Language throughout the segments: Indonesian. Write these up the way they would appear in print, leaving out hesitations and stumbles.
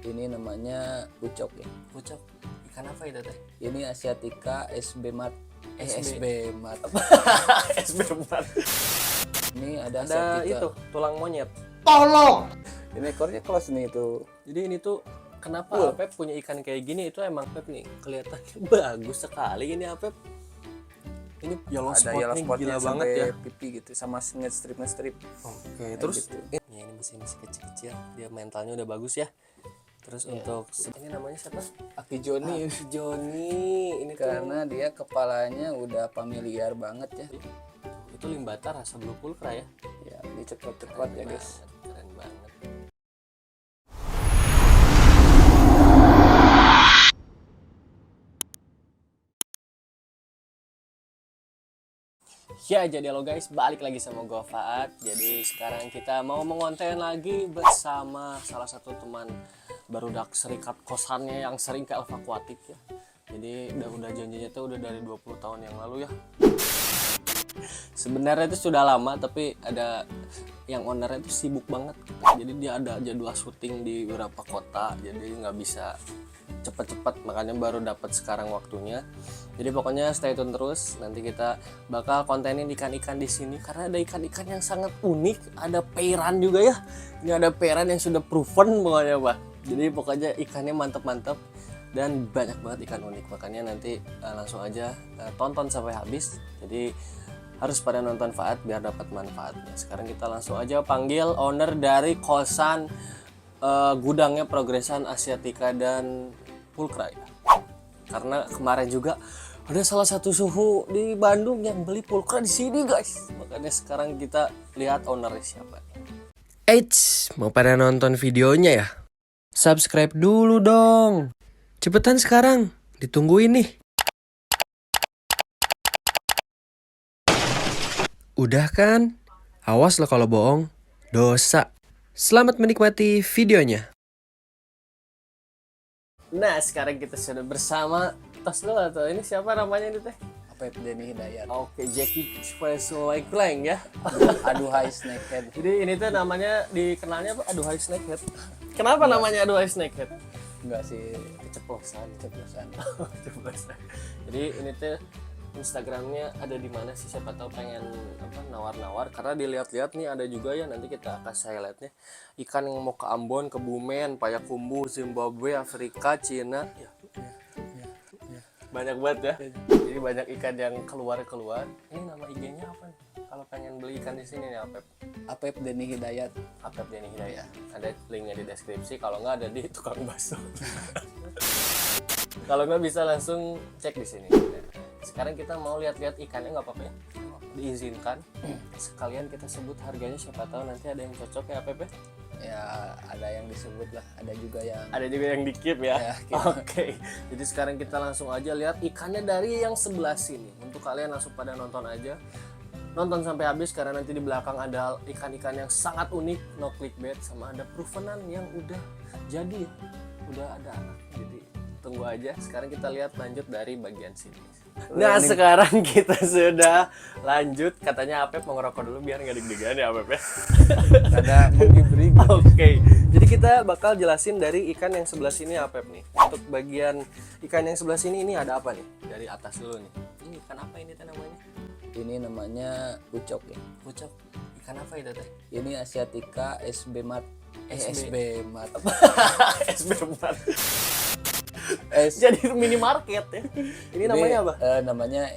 Ini namanya pucok ya. Pucok. Ikan apa itu teh? Ini Asiatica SB Mat. SB Mat. SB Mat. Ini ada Ada Asiatica. itu tulang monyet. Tolong. Ini ekornya close nih itu. Jadi ini tuh kenapa Apep punya ikan kayak gini, itu emang Apep nih kelihatannya bagus sekali ini Apep. Ini yellow Ada yellow spotnya spotnya gila banget ya. pipi gitu sama nge-strip. Oke, terus gitu. ya, ini masih kecil-kecil, dia mentalnya udah bagus ya. Terus untuk ini namanya siapa? Aki Joni. Joni. Ini Karena dia kepalanya udah familiar banget ya. itu limbata rasa blue pulcra ya. Ya, dicepat-cepat ya guys. Keren banget. Ya, jadi halo guys, balik lagi sama gue Faat. Jadi sekarang kita mau mengonten lagi bersama salah satu teman barudak serikat kosannya yang sering ke evakuatif ya. Jadi udah janjinya tuh udah dari 20 tahun yang lalu ya. Sebenarnya itu sudah lama, tapi ada yang ownernya itu sibuk banget. Jadi dia ada jadwal syuting di beberapa kota, jadi nggak bisa cepet-cepet, makanya baru dapat sekarang waktunya. Jadi pokoknya stay tune terus, nanti kita bakal kontenin ikan-ikan di sini karena ada ikan-ikan yang sangat unik, ada peran juga ya. Ini ada peran yang sudah proven pokoknya Pak. Jadi pokoknya ikannya mantep-mantep dan banyak banget ikan unik, makanya nanti langsung aja tonton sampai habis. Jadi harus pada nonton Faat biar dapat manfaatnya. Sekarang kita langsung aja panggil owner dari kosan gudangnya Progresan Asiatica dan Pulcra ya. Karena kemarin juga ada salah satu suhu di Bandung yang beli Pulcra di sini guys. Makanya sekarang kita lihat ownernya siapa. Eits, mau pada nonton videonya ya? Subscribe dulu dong. Cepetan sekarang, ditungguin nih. Udah kan? Awas lo kalau bohong, dosa. Selamat menikmati videonya. Nah, sekarang kita sudah bersama tas lo atau ini siapa namanya ini teh? Apep Denny Hidayat. Oke, Jackie Fresoy Clang ya. Aduhai Snakehead. Jadi ini tuh namanya dikenalnya apa? Aduhai Snakehead. Kenapa namanya Aduhai Snakehead? Enggak sih, Keceplosan. ceplosan. Keceplosan. Jadi ini tuh Instagramnya ada di mana sih, siapa tahu pengen apa nawar-nawar, karena dilihat-lihat nih ada juga ya, nanti kita kasih highlightnya ikan yang mau ke Ambon, Kebumen, Payakumbuh, Zimbabwe, Afrika, Cina ya. Banyak banget ya. Jadi banyak ikan yang keluar. Ini nama IG-nya apa nih? Kalau pengen beli ikan di sini nih Apep. Apep Denny Hidayat. Apep Denny Hidayat. Ada linknya di deskripsi. Kalau nggak ada di tukang bakso. Kalau nggak bisa langsung cek di sini. Sekarang kita mau lihat-lihat ikannya, nggak apa-apa ya? Diizinkan. Sekalian kita sebut harganya, siapa tahu nanti ada yang cocok ya Apep ya? Ya, ada yang disebut lah, ada juga yang Yang di keep ya. Ya, keep. Oke. Jadi sekarang kita langsung aja lihat ikannya dari yang sebelah sini. Untuk kalian langsung pada nonton aja. Nonton sampai habis karena nanti di belakang ada ikan-ikan yang sangat unik, no clickbait, sama ada provenan yang udah jadi, udah ada anak. Jadi tunggu aja. Sekarang kita lihat lanjut dari bagian sini. Nah, sekarang kita sudah lanjut. Katanya Apep mau ngerokok dulu biar nggak deg-degan ya Apep ya. ada menggibri. Oke, jadi kita bakal jelasin dari ikan yang sebelah sini Apep nih. Untuk bagian ikan yang sebelah sini ini ada apa nih? Dari atas dulu nih. Ini ikan apa ini teh namanya? Ini namanya pucok ya. Pucok. Ikan apa itu teh? Ini Asiatica SB Mat. SB Mat. SB Mat. Jadi minimarket ya. Ini namanya apa? Namanya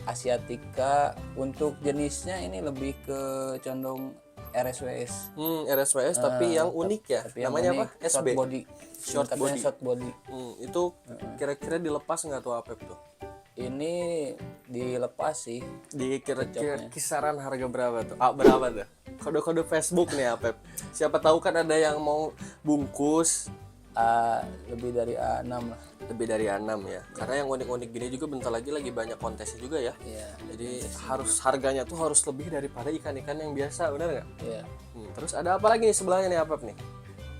Asiatica. Untuk jenisnya ini lebih ke condong RSWS. RSWS tapi yang unik ya. Tapi yang Namanya unik, apa? Short SB. body. Short Singkatnya body. Short body. Itu kira-kira dilepas nggak tuh Apep tuh? Ini dilepas sih. Di kira-kira kisaran harga berapa tuh? Berapa tuh? Kode-kode Facebook nih Apep. Siapa tahu kan ada yang mau bungkus. Lebih dari A6 lah. Lebih dari A6 ya. Karena yang unik-unik gini juga bentar lagi banyak kontesnya juga ya. Iya. Jadi harganya tuh harus lebih daripada ikan-ikan yang biasa, benar nggak? Iya. Terus ada apa lagi nih sebelahnya nih Apep nih?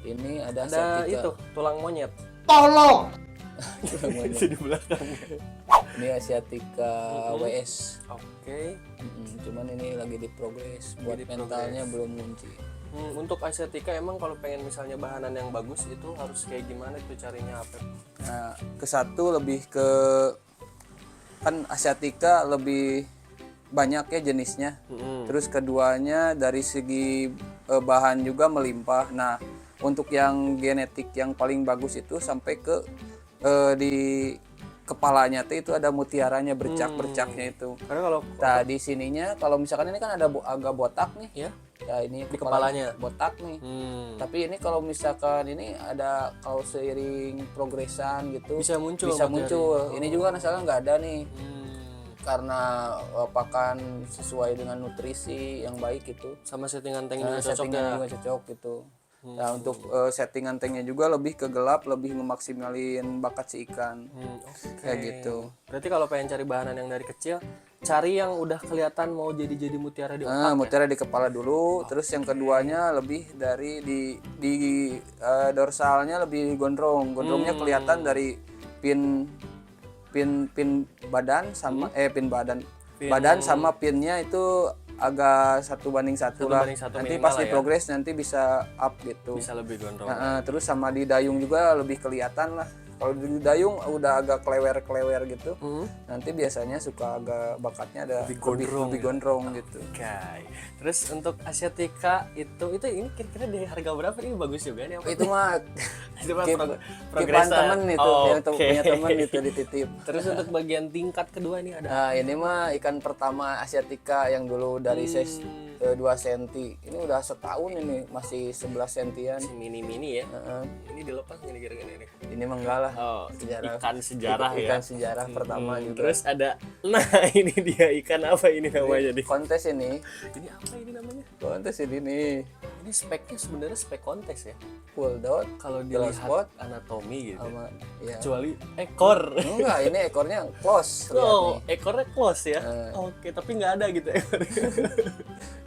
Ini ada Ada Asiatica. itu tulang monyet. Tolong. Itu di belakangnya. Ini Asiatica WS. Oke. Cuman ini lagi diprogres. Buat mentalnya belum kunci. Untuk Asiatica emang kalau pengen misalnya bahanan yang bagus itu harus kayak gimana itu carinya apa? Nah, ke satu lebih ke kan Asiatica lebih banyak ya jenisnya. Terus keduanya dari segi bahan juga melimpah. Nah, untuk yang genetik yang paling bagus itu sampai ke di kepalanya tuh itu ada mutiaranya bercak-bercaknya itu. Karena kalau Nah, di sininya kalau misalkan ini kan ada agak botak nih. ya Ya ini di kepalanya. botak nih. Tapi ini kalau misalkan ini ada kalau seiring progresan gitu Bisa muncul bisa materi. muncul. Ini juga asalnya nggak ada nih. Hmm, Karena pakan sesuai dengan nutrisi yang baik itu. sama settingan tank juga cocok Settingan ya. juga cocok gitu. Nah, untuk settingan tanknya juga lebih ke gelap, lebih memaksimalin bakat si ikan. Oke. Kayak gitu. Berarti kalau pengen cari bahanan yang dari kecil, cari yang udah kelihatan mau jadi mutiara di otak. Mutiara di kepala dulu, terus yang keduanya lebih dari di dorsalnya lebih gondrong. Gondrongnya kelihatan dari pin badan sama pin badan. Badan sama pinnya itu agak 1:1 lah. 1:1 Nanti minimal pas lah di ya. progres nanti bisa up gitu. Bisa lebih gondrong. Terus sama di dayung juga lebih kelihatan lah. Kalau di dayung udah agak klewer gitu. Nanti biasanya suka agak bakatnya ada lebih gondrong gitu. Oke. Terus untuk Asiatica itu ini kira-kira di harga berapa ini bagus juga nih apa? Itu mah Itu mah kipan progresan. temen itu, yang Oke. punya temen itu dititip. Terus untuk bagian tingkat kedua ini ada Nah, ini mah ikan pertama Asiatica yang dulu dari size 2 cm. Ini udah setahun ini masih 11 sentian. si mini ya. Ini dilepas gini kira-kira ini. Ini mah enggak lah. Oh, Sejarah. ikan sejarah ya. Ikan sejarah pertama juga. Terus ada, nah ini dia ikan apa ini namanya nih? Kontes ini. Ini apa ini namanya? Kontes ini nih. Ini speknya sebenarnya spek kontes ya. Full dot Kalau Glass dilihat spot. gitu. sama ya. Kecuali ekor. Enggak, ini ekornya close. lihat Oh, nih. ekornya close ya. Oke, tapi nggak ada gitu ekornya.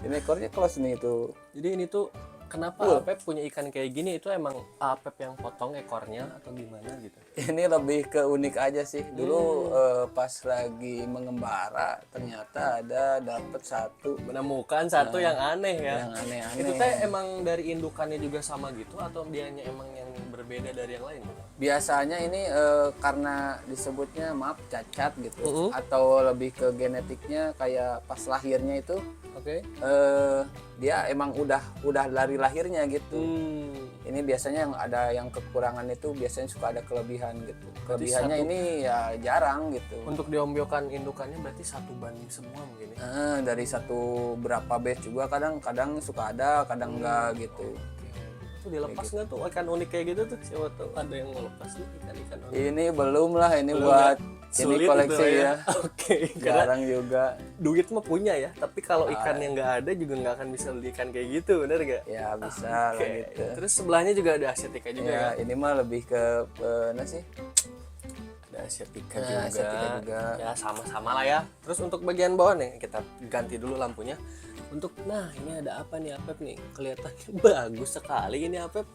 Ini ekornya close nih tuh. Jadi ini tuh kenapa Apep punya ikan kayak gini itu emang Apep yang potong ekornya atau gimana gitu? Ini lebih ke unik aja sih. Dulu pas lagi mengembara ternyata dapet satu Menemukan satu yang aneh ya. yang aneh-aneh. Itu teh emang dari indukannya juga sama gitu atau dianya emang yang berbeda dari yang lain? Biasanya ini karena disebutnya maaf cacat gitu atau lebih ke genetiknya kayak pas lahirnya itu Oke. dia emang udah dari lahirnya gitu. Ini biasanya yang ada yang kekurangan itu biasanya suka ada kelebihan gitu. Kelebihannya ini ya jarang gitu. Untuk diombyokan indukannya berarti 1:10 mungkin ya. Dari satu berapa batch juga kadang suka ada, kadang enggak gitu. Itu dilepas nggak tuh ikan unik kayak gitu tuh? Siapa tahu ada yang mau lepas nih ikan unik. Ini belum lah, ini buat ini Sulit koleksi itu ya. Oke, karena Jarang juga. duit mah punya ya, tapi kalau ikan yang nggak ada juga nggak akan bisa beli ikan kayak gitu, bener gak? Ya bisa lah gitu. Terus sebelahnya juga ada Asiatica juga Ya, kan? ini mah lebih ke nah sih. Ada Asiatica Nah, juga. Asiatica juga. Ya sama-sama lah ya. Terus untuk bagian bawah nih kita ganti dulu lampunya. Untuk ini ada apa nih Apep nih? Kelihatannya bagus sekali ini Apep.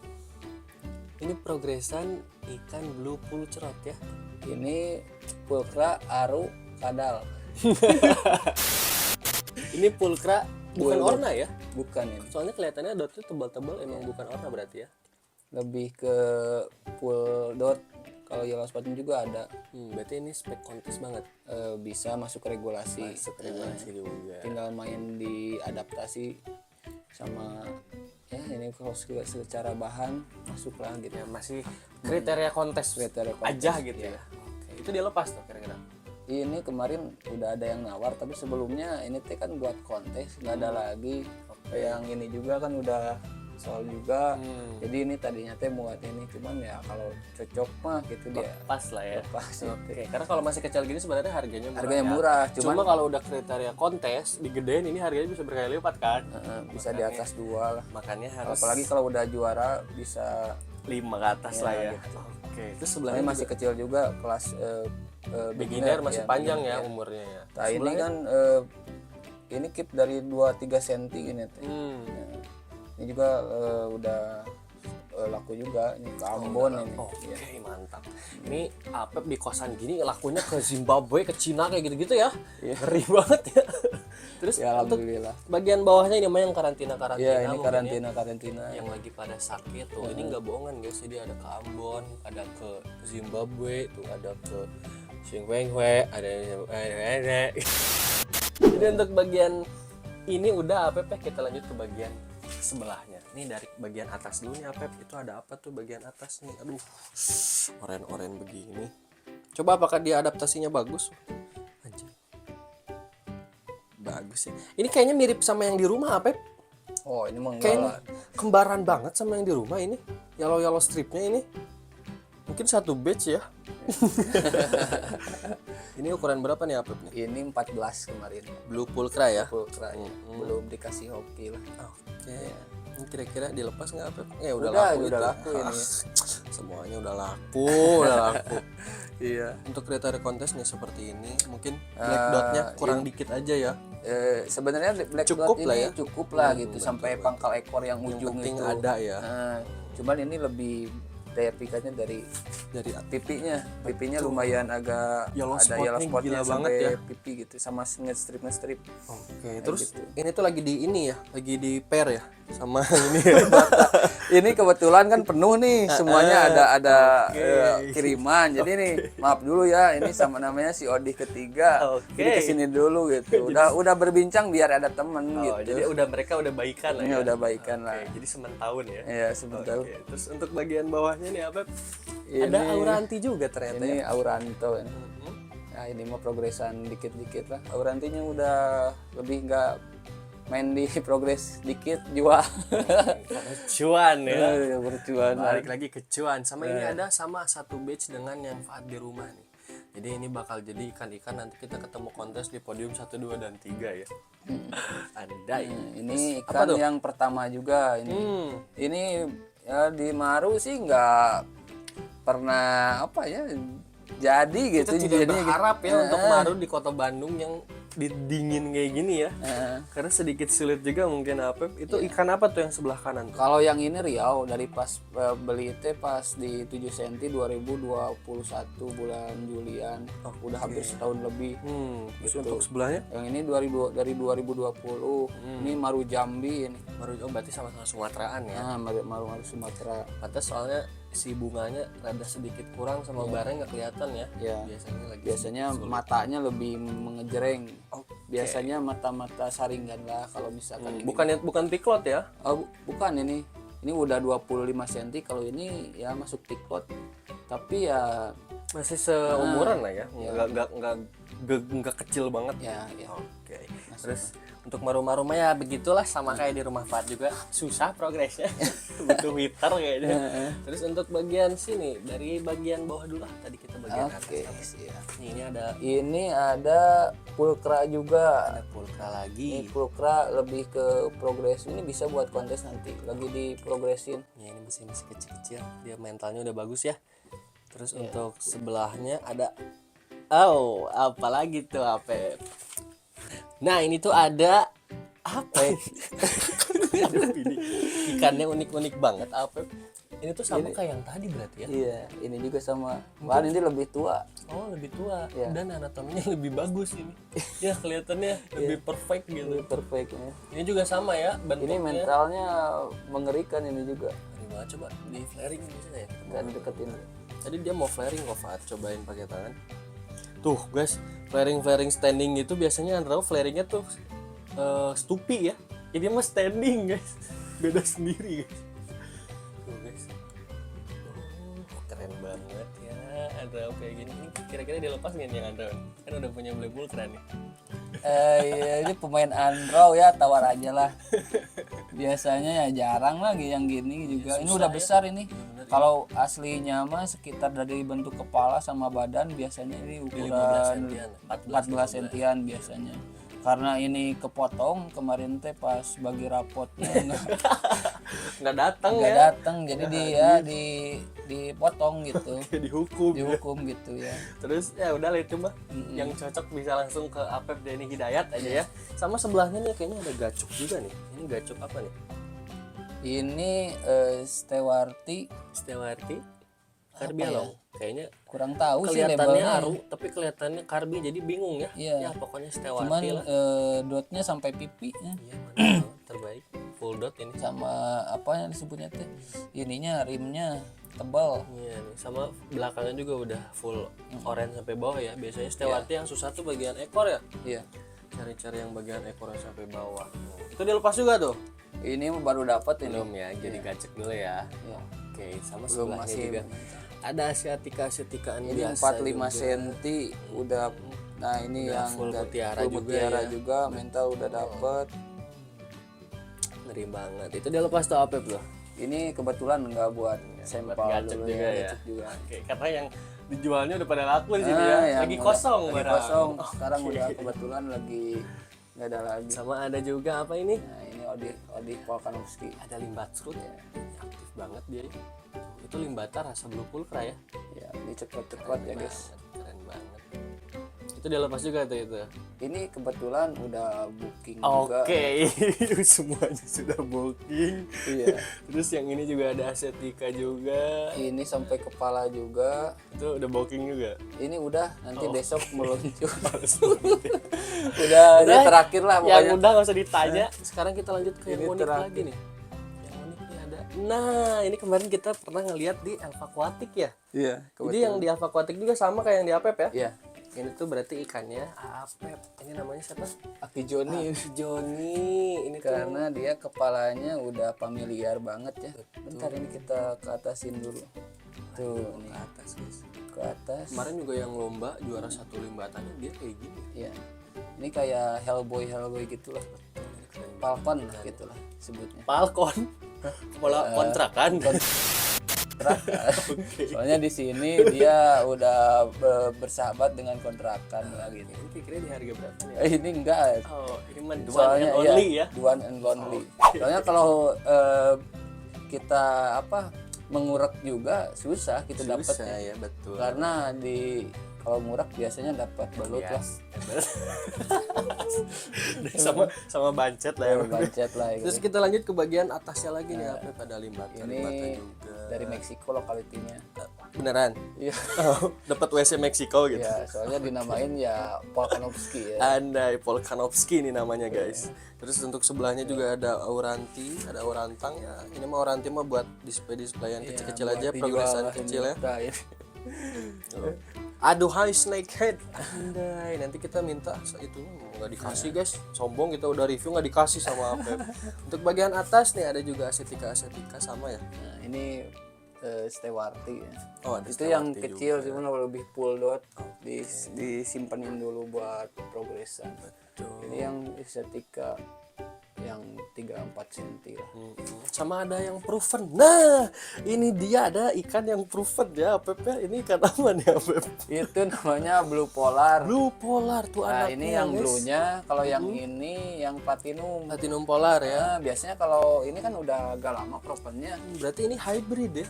Ini progresan ikan blue pool cerot ya. Ini pulkra aru kadal. Ini pulkra bukan orna ya? Bukan ini. Soalnya kelihatannya dotnya tebal-tebal emang bukan orna berarti ya. Lebih ke full dot. Kalau yellow spotnya juga ada. Berarti ini spek kontes banget. Bisa masuk regulasi. Regulasi juga. Tinggal main di adaptasi sama ya ini kalau secara bahan masuk lah gitu. Ya masih kriteria kontes, Kriteria kontes, aja gitu ya. Oke. Itu dia lepas tuh kira-kira. Ini kemarin udah ada yang nawar tapi sebelumnya ini teh kan buat kontes nggak ada lagi. Yang ini juga kan udah soal juga. Jadi ini tadinya teh buat ini cuman ya kalau cocok mah gitu dia Pas lah ya. pas gitu. Oke, karena kalau masih kecil gini sebenarnya harganya murah. Harganya ya. murah, Cuma kalau udah kriteria kontes digedein ini harganya bisa berkali lipat kan. Bisa di atas 2 lah. Makanya harus Apalagi kalau udah juara bisa 5 ke atas lah ya. gitu. Oke, itu ini sebelahnya masih kecil juga kelas beginner masih ya, panjang ya beginner. umurnya ya. Nah, ini kan ini keep dari 2-3 cm gini teh. Ini juga udah laku juga ini ke Ambon ini. Oke, mantap. Ini Apep di kosan gini lakunya ke Zimbabwe, ke Cina kayak gitu-gitu ya. Ngeri banget ya. Terus Ya untuk alhamdulillah. bagian bawahnya ini mah yang karantina Ya ini mungkin ya. karantina. Yang lagi pada sakit tuh. Ini nggak bohongan guys. Jadi ada ke Ambon, ada ke Zimbabwe, tuh ada ke Xingwengwe, ada Jadi untuk bagian ini udah Apep, kita lanjut ke bagian sebelahnya. Ini dari bagian atas dulu nih Apep. Itu ada apa tuh bagian atas nih? Aduh, oren-oren begini. Coba apakah dia adaptasinya bagus? Anjir. Bagus ya. Ini kayaknya mirip sama yang di rumah Apep. Oh ini mah enggak Kayaknya lah. kembaran banget sama yang di rumah ini. Yellow stripnya ini. Mungkin satu batch ya. Ini ukuran berapa nih Apep nih? Ini 14 kemarin. Blue Pulcra ya. Pulcra belum dikasih hoki lah. Oke. Ini kira-kira dilepas nggak Apep? Ya udah Udah, laku udah itu. laku ini. Semuanya udah laku, udah laku. Iya. Untuk kriteria kontes nih seperti ini, mungkin black dotnya kurang dikit aja ya. Sebenarnya black Cukup dot lah ini ya. cukup lah gitu sampai pangkal ekor yang Yang ujung penting itu. ada ya. Cuman ini lebih daya pikatnya dari Dari pipinya lumayan agak Yellow ada spotnya yellow spotnya gila sampai banget ya. pipi gitu sama nge-strip. Oke, terus gitu. ini tuh lagi di ini ya, lagi di pair ya sama ini ya. Ini kebetulan kan penuh nih semuanya ada kiriman. Jadi nih maaf dulu ya ini sama namanya si Odi ketiga. Oke. Jadi kesini dulu gitu. Udah berbincang biar ada temen Oh, gitu. jadi mereka udah baikan lah Ini ya. udah baikan lah. Oke, jadi sementahun ya. Ya sebentar. Oke, terus untuk bagian bawahnya nih Apep, Ini- ada Auranti juga ternyata Ini ya. Auranto ini. Nah ini mah progresan dikit-dikit lah. Aurantinya udah lebih nggak main di progres dikit jual. Cuan ya. Berjualan. Balik lagi ke cuan. Sama ini ada sama satu batch dengan yang Faat di rumah nih. Jadi ini bakal jadi ikan-ikan nanti kita ketemu kontes di podium 1, 2, dan 3 ya. Andai. Ini Apa ikan tuh? yang pertama juga ini. Ini ya di Maru sih nggak pernah apa ya jadi gitu Kita tidak jadinya gitu. berharap ya untuk Maru di kota Bandung yang dingin kayak gini ya. Karena sedikit sulit juga mungkin Apep. Itu ikan apa tuh yang sebelah kanan tuh? Kalau yang ini Riau dari pas beli itu pas di 7 cm 2021 bulan Julian. Udah hampir setahun lebih. Terus untuk sebelahnya? Yang ini dari 2020. Ini Maru Jambi ini. Maru, oh berarti sama-sama Sumateraan ya. Nah, Maru Sumatera. Pantes soalnya si bunganya rada sedikit kurang sama bareng nggak kelihatan ya. Ya. Biasanya lagi Biasanya matanya lebih mengejreng. Biasanya mata-mata saringan lah kalau misalkan ini. bukan piklot ya. Oh, bukan ini. Ini udah 25 cm, kalau ini ya masuk tiklot. Tapi ya Masih seumuran lah ya. Nggak kecil banget. ya Oke. Terus untuk maru-maru mah ya begitulah, sama kayak di rumah Fat juga susah progresnya. Butuh heater kayaknya. Terus untuk bagian sini dari bagian bawah dulu lah, tadi kita bagian oke. atas. Siap. Ini Ini ada ada pulkra juga. pulkra Ini lagi. pulkra lebih ke progres. Ini bisa buat kontes nanti lagi diprogresin. Ya ini masih kecil-kecil. Dia mentalnya udah bagus ya. Terus untuk sebelahnya ada apalagi tuh Apep. Nah ini tuh ada apa ya? Aduh, ini ikannya unik-unik banget Apep. Ini tuh sama kayak yang tadi berarti ya? Iya, ini juga sama. Wah, ini lebih tua. Oh lebih tua Iya. dan anatominya lebih bagus ini. Ya kelihatannya lebih perfect gitu. Ini perfectnya. Ini juga sama ya Ini bentuknya. mentalnya mengerikan ini juga. Ini banget, coba di flaring bisa ya. Dan deketin. Tadi dia mau flaring kok Fat, cobain pakai tangan. Tuh guys, flaring standing itu biasanya Andro flaringnya tuh stupi ya. Ini mah standing guys, beda sendiri guys. Tuh guys, keren banget ya Andro kayak gini. Ini kira-kira dilepas nggak nih Andro? Kan udah punya Black Bull keren nih. Iya, ini pemain Andro ya, tawar aja lah. Biasanya ya jarang lagi yang gini juga. Ini udah besar ini. Kalau aslinya mah sekitar dari bentuk kepala sama badan biasanya ini 15 ukuran sentian, 14 sentian biasanya. Karena ini kepotong kemarin teh pas bagi rapotnya Nggak datang nggak ya? datang, jadi dia dipotong gitu, Dihukum. gitu ya. Terus ya udah lah itu mah yang cocok bisa langsung ke Apep Denny Hidayat aja ya. Sama sebelahnya nih kayaknya ada gacuk juga nih. Ini gacuk apa nih? Ini Stewarti Stewarti Karbialong kayaknya kurang tahu sih kelihatannya labelnya. Aru tapi kelihatannya Karbi jadi bingung ya. Iya. Ya pokoknya Cuman Stewarti lah. dotnya sampai pipi Iya mantap, terbaik full dot ini. sama apa yang disebutnya teh ininya rimnya tebal. Iya nih, sama belakangnya juga udah full orange sampai bawah ya. Biasanya Stewarti yang susah tuh bagian ekor ya. Iya. Cari-cari yang bagian ekornya sampai bawah. Itu dilepas juga tuh. Ini baru dapat ini. Belum ya, jadi gacek dulu ya. Iya. Oke, sama Belum, sebelahnya masih juga. Ada asiatikaan ini biasa 45 juga. cm udah. Nah ini Udah yang full udah mutiara full juga mutiara ya. juga, mental udah dapet. Ngeri banget. Itu dia lepas tuh Apep loh. Ini kebetulan nggak buat sampel gacek dulu juga ya. gacek juga. Oke, karena yang dijualnya udah pada laku di sini Ah, ya. yang Lagi udah- kosong lagi barang. kosong. Sekarang udah kebetulan lagi nggak ada lagi. Sama ada juga apa ini? Nah ini Odi Volkanovski. Ada limbat root. Aktif banget dia. Itu limbata rasa blue pulkra ya. Ya ini cepet-cepet ya guys. Keren banget. Itu dia lepas juga tuh itu. Ini kebetulan udah booking juga. Oke, semuanya sudah booking. Iya. Terus yang ini juga ada Asiatica juga. Ini sampai kepala juga. Itu udah booking juga. Ini udah nanti Oh. besok meluncur. Udah ini terakhir lah Yang pokoknya. udah nggak usah ditanya. Sekarang kita lanjut ke yang Ini unik terakhir. lagi nih. Yang unik nih ada. Nah, ini kemarin kita pernah ngeliat di Alphaquatic ya. Iya. Jadi yang di Alphaquatic juga sama kayak yang di Apep ya. Iya. Ini tuh berarti ikannya Apep. Ini namanya siapa? Aki Joni. Joni. Ini tuh Karena dia kepalanya udah familiar banget ya. Bentar ini kita ke atasin dulu. Tuh nih atas guys. ke atas. Kemarin juga yang lomba juara satu limbatannya dia kayak gini. Iya. Ini kayak Hellboy gitulah. Falcon lah gitulah sebutnya. Falcon. Kepala kontrakan. Soalnya di sini dia udah bersahabat dengan kontrakan lah gitu. Ini kira-kira di harga berapa nih? Ini enggak. Oh, ini mah the one Soalnya and only ya. The one and lonely. Soalnya kalau kita mengurek juga susah kita Susah dapatnya. ya, betul. Karena kalau ngurak biasanya dapat balut lah. sama bancet lah ya. Bancet lah Terus gitu. kita lanjut ke bagian atasnya lagi nih apa pada limbata Ini juga. dari Meksiko lokalitinya. Beneran? Iya. Dapat WC Meksiko gitu. Ya, soalnya dinamain ya Volkanovski ya. Andai Volkanovski ini namanya guys. Terus untuk sebelahnya juga ada Auranti, ada Orantang ya. Ini mah Auranti mah buat display yang kecil-kecil Buat aja, dijual progresan lah kecil ini. ya. Nah, ini. Aduhai snakehead. Andai, nanti kita minta itu nggak dikasih guys. Sombong kita udah review nggak dikasih sama Apep. Untuk bagian atas nih ada juga Asiatica sama ya. Nah, ini Stewarti ya. Oh, ada Itu yang Stewarti kecil sih kalau lebih full dot disimpenin dulu buat progresan. Ini yang estetika yang 3-4 cm lah. Sama ada yang proven. Nah, ini dia ada ikan yang proven ya, Apep ya. Ini ikan apa nih, Apep? Itu namanya blue polar. Blue polar tuh Nah, anaknya. ini yang guys. bluenya, kalau yang ini yang platinum. Platinum polar ya. Nah, biasanya kalau ini kan udah agak lama provennya Berarti ini hybrid ya.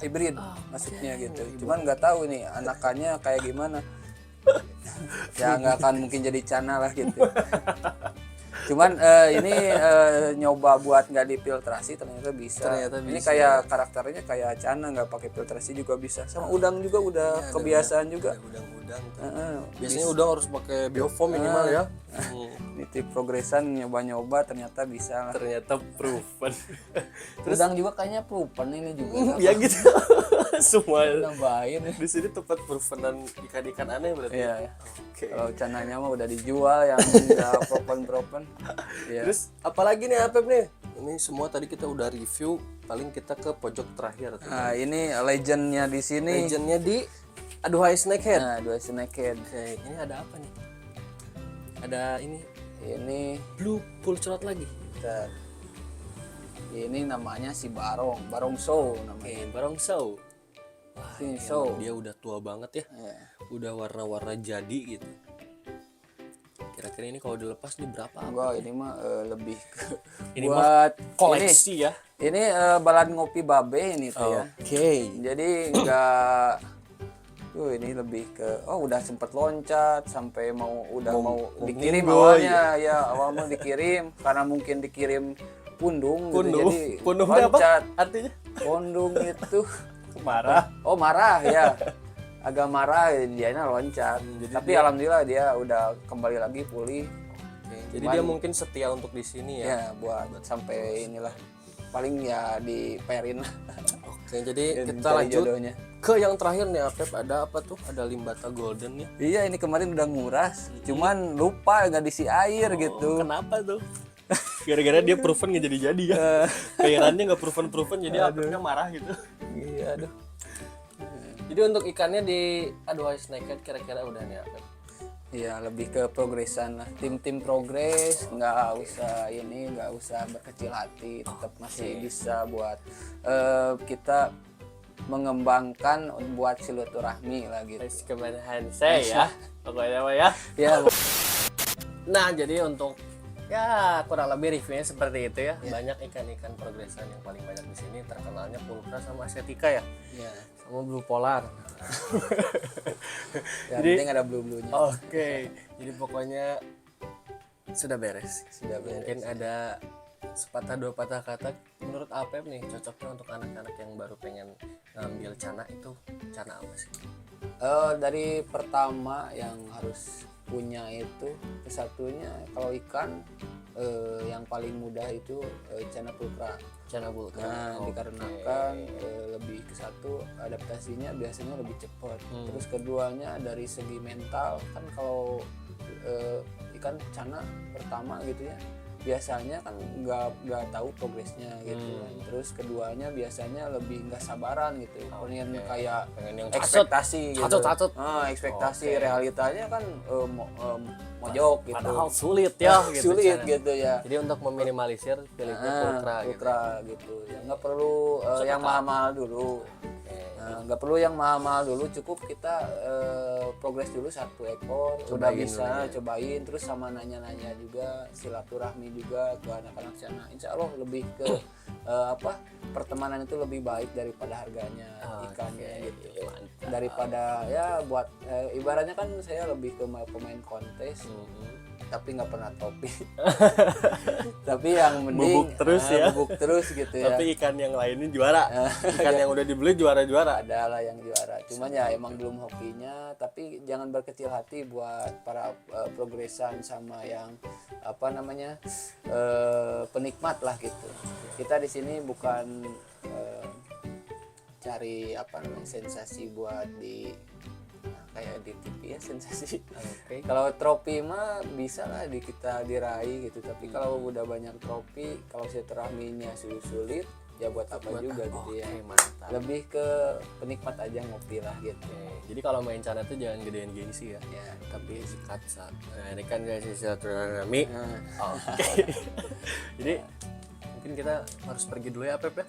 hybrid maksudnya gitu. Cuman nggak tahu nih anakannya kayak gimana. Ya nggak akan mungkin jadi cana lah gitu. Cuman ini nyoba buat nggak difiltrasi ternyata bisa. Ini bisa. kayak karakternya kayak cana nggak pakai filtrasi juga bisa. Sama udang juga udah kebiasaan juga. Udang-udang tuh. Heeh. Biasanya udang harus pakai biofoam minimal ya. Ini tip progresan nyoba-nyoba ternyata bisa lah. Ternyata proven. Udang juga kayaknya proven ini juga. Ya gitu. Semua Nambahin. di sini tempat provenan ikan-ikan aneh berarti. Iya. Oke. Kalau cananya mah udah dijual yang nggak proven. Iya. Terus apalagi nih Apep nih? Ini semua tadi kita udah review, paling kita ke pojok terakhir tuh. Nah, ini legendnya di sini. Legendnya di Aduhai snakehead. Nah, dua snakehead. Oke, ini ada apa nih? Ada ini Ini blue pulcrot lagi. bentar. Ini namanya si Barong Show namanya. Oke, barong show. Wah, Si ini show. emang dia udah tua banget ya. Iya. Udah warna-warna jadi gitu. Kira-kira ini kalau dilepas nih berapa? Gua ini mah lebih ke Ini buat Koleksi ya. Ini balad ngopi babe ini tuh ya. Oke. Jadi enggak ini lebih ke udah sempet loncat sampai mau dikirim minggu, awalnya ya awal mau dikirim karena mungkin dikirim pundung, Pundung. gitu. Jadi Pundung itu apa? loncat. Artinya Pundung itu marah. oh marah ya, agak marah dia loncat. jadi Tapi alhamdulillah dia udah kembali lagi pulih. Jadi dia mungkin setia untuk di sini ya. Ya buat sampai inilah paling ya diperin lah. Oke, jadi kita Cari lanjut jodohnya. ke yang terakhir nih Apep. Ada apa tuh? Ada limbata golden ya. Iya ini kemarin udah nguras, cuman lupa nggak diisi air gitu. Kenapa tuh? Gara-gara dia proven nggak jadi ya. Cairannya nggak proven jadi Apepnya marah gitu. Iya aduh. Jadi untuk ikannya di Advice Naked kira-kira udah nih Apep. Iya lebih ke progresan lah, tim progres, nggak usah berkecil hati, tetap masih bisa buat kita mengembangkan buat silaturahmi lah gitu. Kebenaran saya ya. Pokoknya mah ya. Ya Nah, jadi untuk ya kurang lebih reviewnya seperti itu ya. Banyak ikan-ikan progresan yang paling banyak di sini terkenalnya pulkra sama asiatica ya. ya. Sama blue polar. Yang penting ada blue-bluenya. Oke. Jadi pokoknya sudah beres. Sudah beres. Mungkin ada sepatah dua patah kata menurut Apep nih cocoknya untuk anak-anak yang baru pengen ngambil cana itu cana apa sih? Dari pertama yang harus punya itu kesatunya kalau ikan yang paling mudah itu cana pulkra. Cana pulkra. Nah, dikarenakan lebih ke satu adaptasinya biasanya lebih cepat. Terus keduanya dari segi mental kan kalau ikan cana pertama gitu ya biasanya kan nggak tahu progresnya gitu kan. Terus keduanya biasanya lebih nggak sabaran gitu. Pengen kayak Pengen yang ekspektasi gitu. Catut. Ekspektasi realitanya kan mojok gitu. Padahal sulit ya gitu. Sulit cara. gitu ya. Jadi untuk meminimalisir pilihnya pulkra gitu. Pulkra gitu. Ya nggak perlu yang mahal-mahal dulu. Nggak perlu yang mahal-mahal dulu, cukup kita progres dulu 1 ekor, udah bisa cobain, terus sama nanya-nanya juga, silaturahmi juga ke anak-anak sana. Insya Allah lebih ke pertemanan itu lebih baik daripada harganya ikannya gitu. Daripada ya buat ibaratnya kan saya lebih ke pemain kontes. Tapi nggak pernah topi. Tapi yang mending bubuk terus gitu ya. Tapi ikan yang lainnya juara. Ikan yang udah dibeli juara-juara. Adalah yang juara. Cuman ya emang belum hokinya. Tapi jangan berkecil hati buat para progresan sama yang penikmat lah gitu. Kita di sini bukan cari sensasi buat kayak di TV ya sensasi. Okay. Kalau trofi mah bisa lah kita diraih gitu. Tapi kalau udah banyak trofi, kalau silaturahminya sulit, ya buat apa juga gitu ya. Mantap. Lebih ke penikmat aja ngopi lah gitu. Jadi kalau main cana tuh jangan gedein gengsi ya. Tapi sikat saat. Nah, ini kan guys silaturahmi. Oke. Jadi mungkin kita harus pergi dulu ya Apep ya.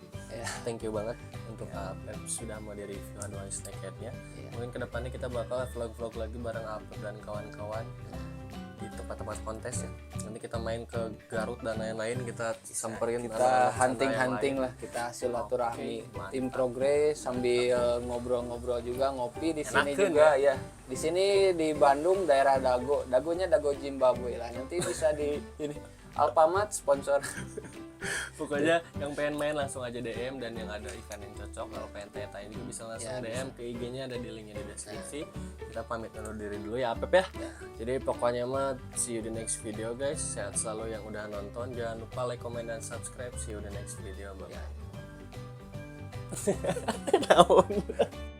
Thank you banget untuk Apep sudah mau di-review Advice Naked-nya. Mungkin kedepannya kita bakal vlog-vlog lagi bareng Apep dan kawan-kawan di tempat-tempat kontes ya. Nanti kita main ke Garut dan lain-lain, kita samperin, kita hunting lah, kita silaturahmi. Tim progres sambil ngobrol-ngobrol juga, ngopi di sini juga ya. Di sini di Bandung daerah Dagonya Dago Zimbabwe lah. Nanti bisa di ini Alfamart sponsor. Pokoknya yang pengen main langsung aja DM, dan yang ada ikan yang cocok kalau pengen tanya-tanya juga bisa langsung DM ke IG-nya, ada di linknya di deskripsi. Kita pamit undur diri dulu ya Apep ya. Jadi pokoknya mah see you the next video guys. Sehat selalu yang udah nonton, jangan lupa like, comment, dan subscribe. See you the next video, bye bye.